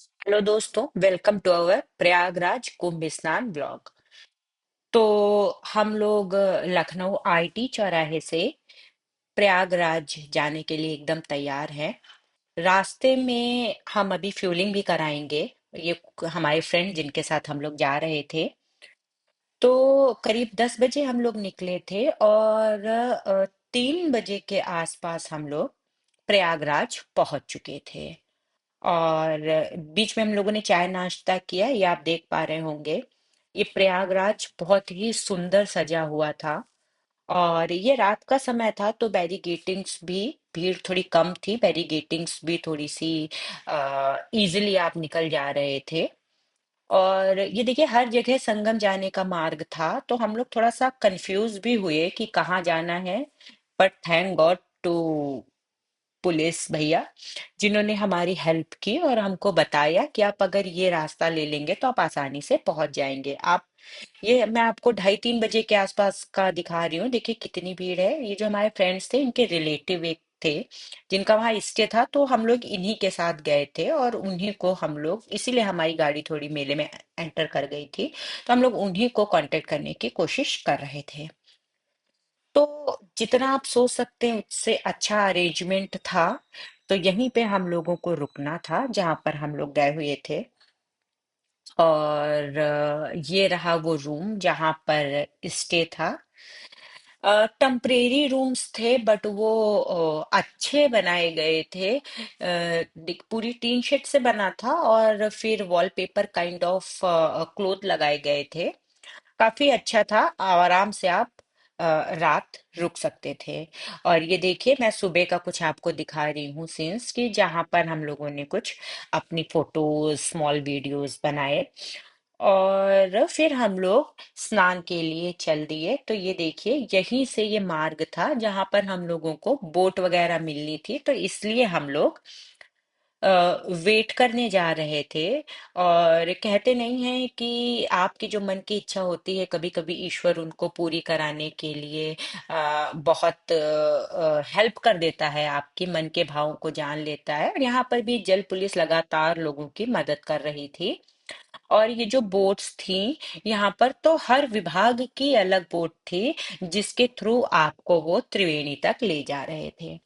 Hello दोस्तों, welcome to our Prayagraj Kumbh स्नान blog. तो हम लोग लखनऊ आईटी चौराहे से प्रयागराज जाने के लिए एकदम तैयार हैं। रास्ते में हम अभी फ्यूलिंग भी कराएंगे। ये हमारे फ्रेंड जिनके साथ हम लोग जा रहे थे। तो करीब 10 बजे हम लोग निकले थे और 3 बजे के आसपास हम लोग प्रयागराज पहुंच चुके थे। और बीच में हम लोगों ने चाय नाश्ता किया, ये आप देख पा रहे होंगे। ये प्रयागराज बहुत ही सुंदर सजा हुआ था। और ये रात का समय था तो बैरिगेटिंग्स भी, भीड़ थोड़ी कम थी, बैरिगेटिंग्स भी थोड़ी सी इजीली आप निकल जा रहे थे। और ये देखिए, हर जगह संगम जाने का मार्ग था तो हम लोग थोड़ा सा कंफ्यूज भी हुए कि कहाँ जाना है। But thank God to police भैया, जिन्होंने हमारी हेल्प की और हमको बताया कि आप अगर ये रास्ता ले लेंगे तो आप आसानी से पहुंच जाएंगे। आप, ये मैं आपको 2:30-3 बजे के आसपास का दिखा रही हूँ। देखिए कितनी भीड़ है। ये जो हमारे फ्रेंड्स थे, इनके रिलेटिव एक थे जिनका वहाँ स्टे था, तो हम लोग इन्हीं के साथ गए थे और उन्हीं को हम लोग, इसीलिए हमारी गाड़ी थोड़ी मेले में एंटर कर गई थी, तो हम लोग उन्हीं को कांटेक्ट करने की कोशिश कर रहे थे। तो जितना आप सोच सकते हैं उससे अच्छा अरेंजमेंट था। तो यहीं पे हम लोगों को रुकना था जहां पर हम लोग गए हुए थे। और ये रहा वो रूम जहां पर स्टे था। टेम्परेरी रूम्स थे बट वो अच्छे बनाए गए थे। पूरी टीन शेड से बना था और फिर वॉलपेपर काइंड ऑफ क्लोथ लगाए गए थे। काफी अच्छा था, आराम से आप रात रुक सकते थे। और ये देखिए, मैं सुबह का कुछ आपको दिखा रही हूँ सीन्स की, जहां पर हम लोगों ने कुछ अपनी फोटोज, स्मॉल वीडियोस बनाए। और फिर हम लोग स्नान के लिए चल दिए। तो ये देखिए, यहीं से ये मार्ग था जहां पर हम लोगों को बोट वगैरह मिलनी थी, तो इसलिए हम लोग वेट करने जा रहे थे। और कहते नहीं है कि आपकी जो मन की इच्छा होती है, कभी कभी ईश्वर उनको पूरी कराने के लिए बहुत हेल्प कर देता है, आपके मन के भावों को जान लेता है। और यहाँ पर भी जल पुलिस लगातार लोगों की मदद कर रही थी। और ये जो बोट्स थी, यहाँ पर तो हर विभाग की अलग बोट थी जिसके थ्रू आपको वो त्रिवेणी तक ले जा रहे थे।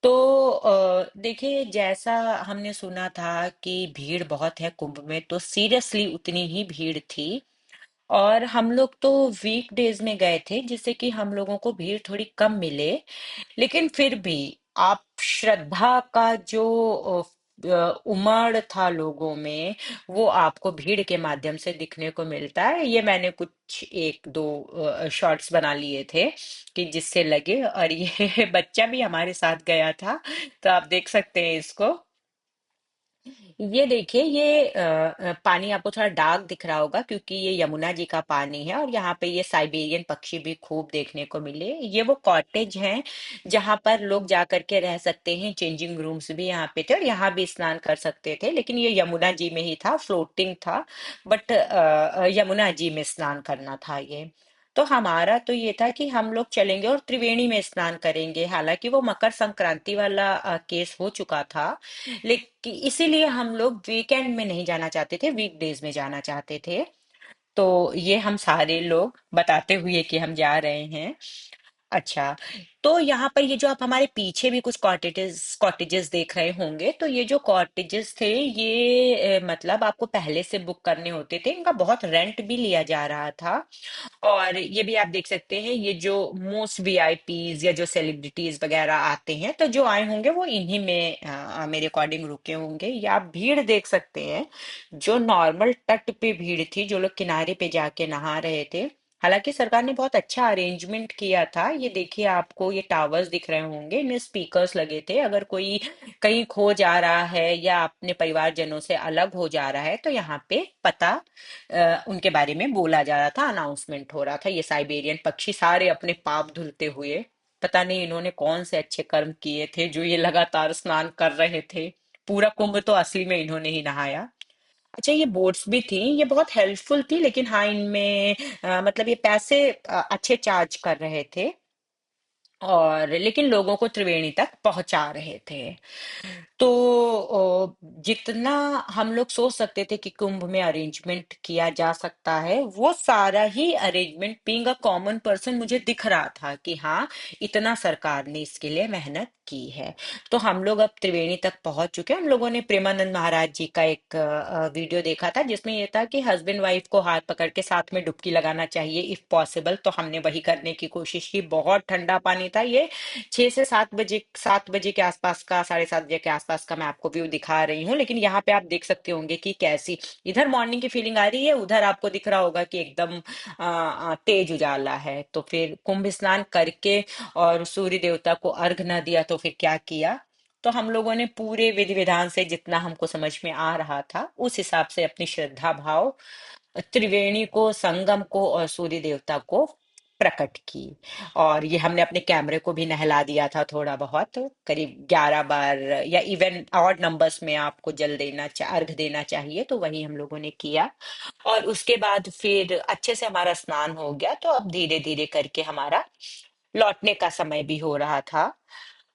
तो देखिए, जैसा हमने सुना था कि भीड़ बहुत है कुंभ में, तो सीरियसली उतनी ही भीड़ थी। और हम लोग तो वीक डेज में गए थे जिससे कि हम लोगों को भीड़ थोड़ी कम मिले। लेकिन फिर भी आप, श्रद्धा का जो उमड़ था लोगों में, वो आपको भीड़ के माध्यम से दिखने को मिलता है। ये मैंने कुछ एक दो शॉट्स बना लिए थे कि जिससे लगे। और ये बच्चा भी हमारे साथ गया था, तो आप देख सकते हैं इसको। ये देखिए, ये पानी आपको थोड़ा डार्क दिख रहा होगा क्योंकि ये यमुना जी का पानी है। और यहाँ पे ये साइबेरियन पक्षी भी खूब देखने को मिले। ये वो कॉटेज हैं जहाँ पर लोग जा करके रह सकते हैं। चेंजिंग रूम्स भी यहाँ पे थे और यहाँ भी स्नान कर सकते थे, लेकिन ये यमुना जी में ही था, फ्लोटिंग था। बट यमुना जी में स्नान करना था ये। तो हमारा तो ये था कि हम लोग चलेंगे और त्रिवेणी में स्नान करेंगे। हालांकि वो मकर संक्रांति वाला केस हो चुका था, लेकिन इसीलिए हम लोग वीकेंड में नहीं जाना चाहते थे, वीकडेज में जाना चाहते थे। तो ये हम सारे लोग बताते हुए कि हम जा रहे हैं। अच्छा, तो यहाँ पर ये जो आप हमारे पीछे भी कुछ कॉटेजेस कॉटेजेस देख रहे होंगे, तो ये जो कॉटेजेस थे, ये मतलब आपको पहले से बुक करने होते थे। इनका बहुत रेंट भी लिया जा रहा था। और ये भी आप देख सकते हैं, ये जो मोस्ट वीआईपीज या जो सेलिब्रिटीज वगैरह आते हैं, तो जो आए होंगे वो इन्हीं में मेरे अकॉर्डिंग रुके होंगे। या आप भीड़ देख सकते हैं, जो नॉर्मल तट पे भीड़ थी, जो लोग किनारे पे जाके नहा रहे थे। हालांकि सरकार ने बहुत अच्छा अरेंजमेंट किया था। ये देखिए, आपको ये टावर्स दिख रहे होंगे, इनमें स्पीकर्स लगे थे। अगर कोई कहीं खो जा रहा है या अपने परिवारजनों से अलग हो जा रहा है, तो यहाँ पे पता उनके बारे में बोला जा रहा था, अनाउंसमेंट हो रहा था। ये साइबेरियन पक्षी सारे अपने पाप धुलते हुए, पता नहीं इन्होंने कौन से अच्छे कर्म किए थे जो ये लगातार स्नान कर रहे थे। पूरा कुंभ तो असली में इन्होंने ही नहाया। अच्छा, ये बोट्स भी थी, ये बहुत हेल्पफुल थी, लेकिन हाँ, इनमें मतलब ये पैसे अच्छे चार्ज कर रहे थे। और लेकिन लोगों को त्रिवेणी तक पहुंचा रहे थे। तो जितना हम लोग सोच सकते थे कि कुंभ में अरेंजमेंट किया जा सकता है, वो सारा ही arrangement being a common person मुझे दिख रहा था कि हाँ, इतना सरकार ने इसके लिए मेहनत की है। तो हम लोग अब त्रिवेणी तक पहुंच चुके हैं। हम लोगों ने प्रेमानंद महाराज जी का एक वीडियो देखा था, जिसमें ये था कि हस्बैंड वाइफ को हाथ पकड़ के साथ में डुबकी लगाना चाहिए इफ पॉसिबल। तो हमने वही करने की कोशिश की। बहुत ठंडा पानी था ये। 6 से 7 बजे, 7 बजे के आसपास का, 7:30 बजे के आसपास का मैं आपको व्यू दिखा रही हूँ। लेकिन यहाँ पे आप देख सकते होंगे कि कैसी इधर मॉर्निंग की फीलिंग आ रही है, उधर आपको दिख रहा होगा कि एकदम तेज उजाला है। तो फिर कुंभ स्नान करके और सूर्य देवता को अर्घ न दिया तो फिर क्या किया। तो हम लोगों ने पूरे विधि विधान से जितना हमको समझ में आ रहा था उस हिसाब से अपनी श्रद्धा भाव त्रिवेणी को, संगम को और सूर्य देवता को प्रकट की। और ये हमने अपने कैमरे को भी नहला दिया था थोड़ा बहुत, करीब 11 बार, या इवन ऑड नंबर्स में आपको जल देना अर्घ देना चाहिए, तो वही हम लोगों ने किया। और उसके बाद फिर अच्छे से हमारा स्नान हो गया, तो अब धीरे धीरे करके हमारा लौटने का समय भी हो रहा था।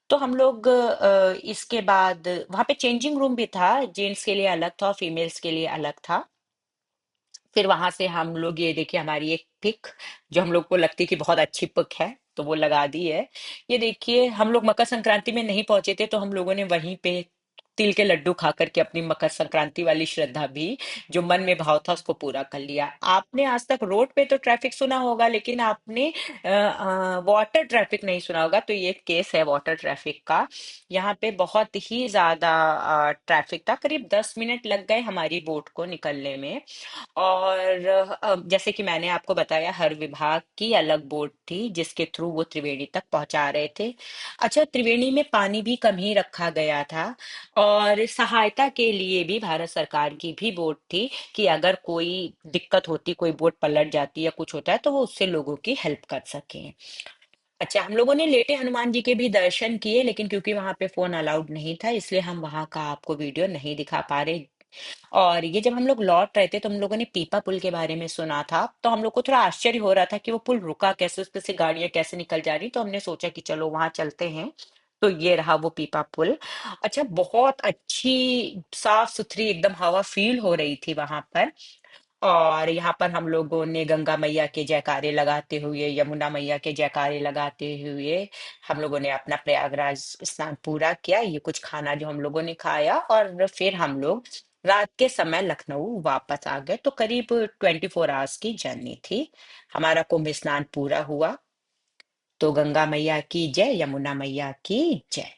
तो हम लोग इसके बाद वहां पे चेंजिंग रूम भी था, जेंट्स के लिए अलग था और फीमेल्स के लिए अलग था। फिर वहां से हम लोग, ये देखिए हमारी एक पिक जो हम लोग को लगती है कि बहुत अच्छी पिक है, तो वो लगा दी है। ये देखिए, हम लोग मकर संक्रांति में नहीं पहुंचे थे, तो हम लोगों ने वहीं पे तिल के लड्डू खा करके अपनी मकर संक्रांति वाली श्रद्धा भी, जो मन में भाव था, उसको पूरा कर लिया। आपने आज तक रोड पे तो ट्रैफिक सुना होगा, लेकिन आपने वाटर ट्रैफिक नहीं सुना होगा। तो ये केस है वाटर ट्रैफिक का। यहाँ पे बहुत ही ज्यादा ट्रैफिक था, करीब 10 मिनट लग गए हमारी बोट को निकलने में। और जैसे कि मैंने आपको बताया, हर विभाग की अलग बोट थी जिसके थ्रू वो त्रिवेणी तक पहुंचा रहे थे। अच्छा, त्रिवेणी में पानी भी कम ही रखा गया था, और सहायता के लिए भी भारत सरकार की भी बोट थी कि अगर कोई दिक्कत होती, कोई बोट पलट जाती या कुछ होता है, तो वो उससे लोगों की हेल्प कर सकें। अच्छा, हम लोगों ने लेटे हनुमान जी के भी दर्शन किए, लेकिन क्योंकि वहां पे फोन अलाउड नहीं था, इसलिए हम वहां का आपको वीडियो नहीं दिखा पा रहे। और ये जब हम लोग लौट रहे थे, तो हम लोगों ने पीपा पुल के बारे में सुना था। तो हम लोग को थोड़ा आश्चर्य हो रहा था कि वो पुल रुका कैसे, उस पे से गाड़ियां कैसे निकल जा रही। तो हमने सोचा कि चलो वहां चलते हैं। तो ये रहा वो पीपा पुल। अच्छा, बहुत अच्छी साफ सुथरी एकदम हवा फील हो रही थी वहां पर। और यहाँ पर हम लोगों ने गंगा मैया के जयकारे लगाते हुए, यमुना मैया के जयकारे लगाते हुए, हम लोगों ने अपना प्रयागराज स्नान पूरा किया। ये कुछ खाना जो हम लोगों ने खाया, और फिर हम लोग रात के समय लखनऊ वापस आ गए। तो करीब 24 आवर्स की जर्नी थी। हमारा कुंभ स्नान पूरा हुआ। तो गंगा मैया की जय, यमुना मैया की जय।